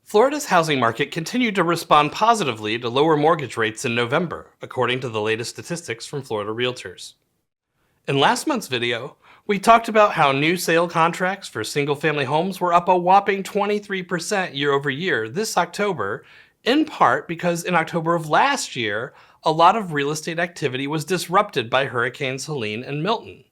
Florida's housing market continued to respond positively to lower mortgage rates in November, according to the latest statistics from Florida Realtors. In last month's video, we talked about how new sale contracts for single-family homes were up a whopping 23% year over year this October, in part because in October of last year, a lot of real estate activity was disrupted by Hurricanes Helene and Milton.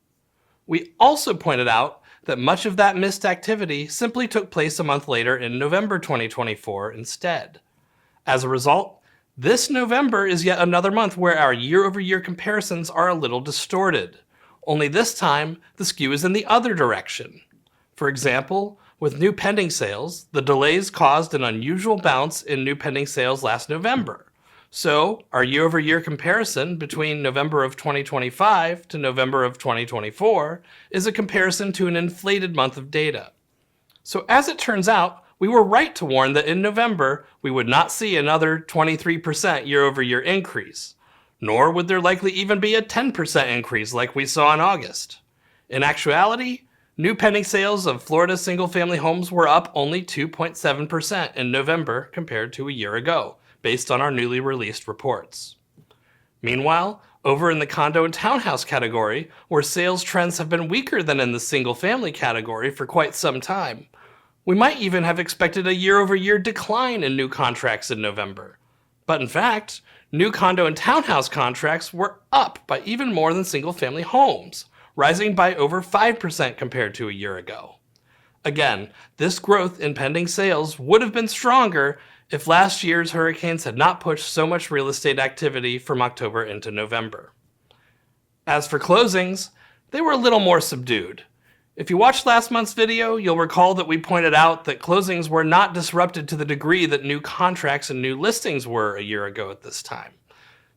We also pointed out that much of that missed activity simply took place a month later in November 2024 instead. As a result, this November is yet another month where our year-over-year comparisons are a little distorted. Only this time, the skew is in the other direction. For example, with new pending sales, the delays caused an unusual bounce in new pending sales last November. So, our year-over-year comparison between November of 2025 to November of 2024 is a comparison to an inflated month of data. So as it turns out, we were right to warn that in November, we would not see another 23% year-over-year increase, nor would there likely even be a 10% increase like we saw in August. In actuality, new pending sales of Florida single-family homes were up only 2.7% in November compared to a year ago, based on our newly released reports. Meanwhile, over in the condo and townhouse category, where sales trends have been weaker than in the single-family category for quite some time, we might even have expected a year-over-year decline in new contracts in November. But in fact, new condo and townhouse contracts were up by even more than single-family homes, rising by over 5% compared to a year ago. Again, this growth in pending sales would have been stronger if last year's hurricanes had not pushed so much real estate activity from October into November. As for closings, they were a little more subdued. If you watched last month's video, you'll recall that we pointed out that closings were not disrupted to the degree that new contracts and new listings were a year ago at this time.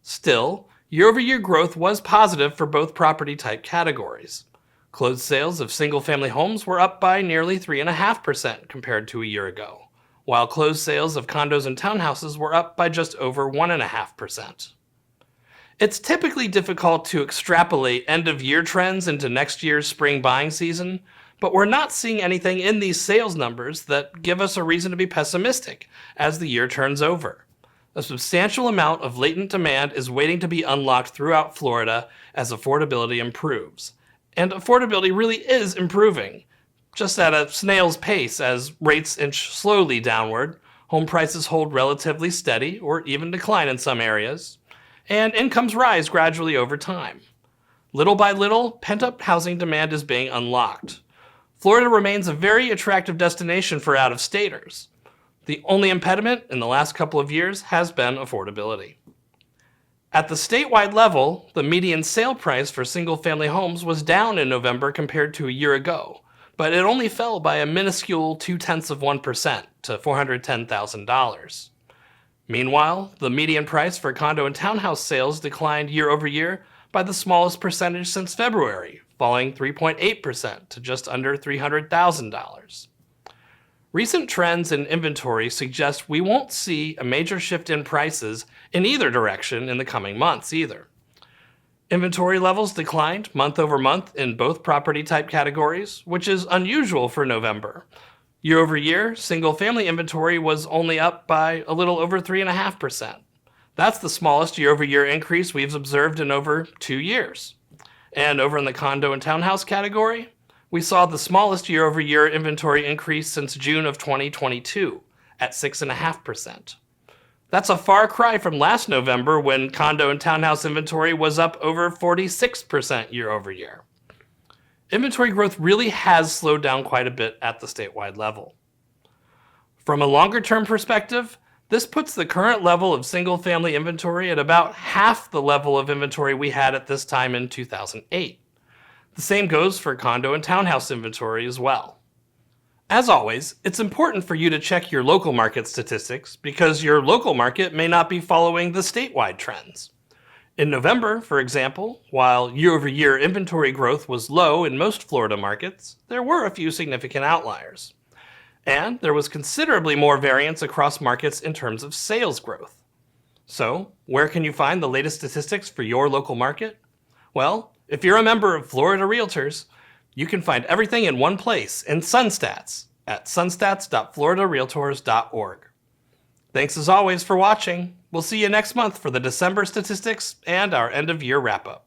Still, year-over-year growth was positive for both property type categories. Closed sales of single-family homes were up by nearly 3.5% compared to a year ago, while closed sales of condos and townhouses were up by just over 1.5%. It's typically difficult to extrapolate end-of-year trends into next year's spring buying season, but we're not seeing anything in these sales numbers that give us a reason to be pessimistic as the year turns over. A substantial amount of latent demand is waiting to be unlocked throughout Florida as affordability improves. And affordability really is improving, just at a snail's pace as rates inch slowly downward, home prices hold relatively steady or even decline in some areas, and incomes rise gradually over time. Little by little, pent-up housing demand is being unlocked. Florida remains a very attractive destination for out-of-staters. The only impediment in the last couple of years has been affordability. At the statewide level, the median sale price for single-family homes was down in November compared to a year ago, but it only fell by a minuscule 0.2% to $410,000. Meanwhile, the median price for condo and townhouse sales declined year over year by the smallest percentage since February, falling 3.8% to just under $300,000. Recent trends in inventory suggest we won't see a major shift in prices in either direction in the coming months either. Inventory levels declined month over month in both property type categories, which is unusual for November. Year over year, single-family inventory was only up by a little over 3.5%. That's the smallest year-over-year increase we've observed in over 2 years. And over in the condo and townhouse category, we saw the smallest year-over-year inventory increase since June of 2022 at 6.5%. That's a far cry from last November when condo and townhouse inventory was up over 46% year over year. Inventory growth really has slowed down quite a bit at the statewide level. From a longer-term perspective, this puts the current level of single-family inventory at about half the level of inventory we had at this time in 2008. The same goes for condo and townhouse inventory as well. As always, it's important for you to check your local market statistics because your local market may not be following the statewide trends. In November, for example, while year-over-year inventory growth was low in most Florida markets, there were a few significant outliers. And there was considerably more variance across markets in terms of sales growth. So, where can you find the latest statistics for your local market? Well, if you're a member of Florida Realtors, you can find everything in one place in SunStats. at sunstats.floridarealtors.org. Thanks as always for watching. We'll see you next month for the December statistics and our end-of-year wrap-up.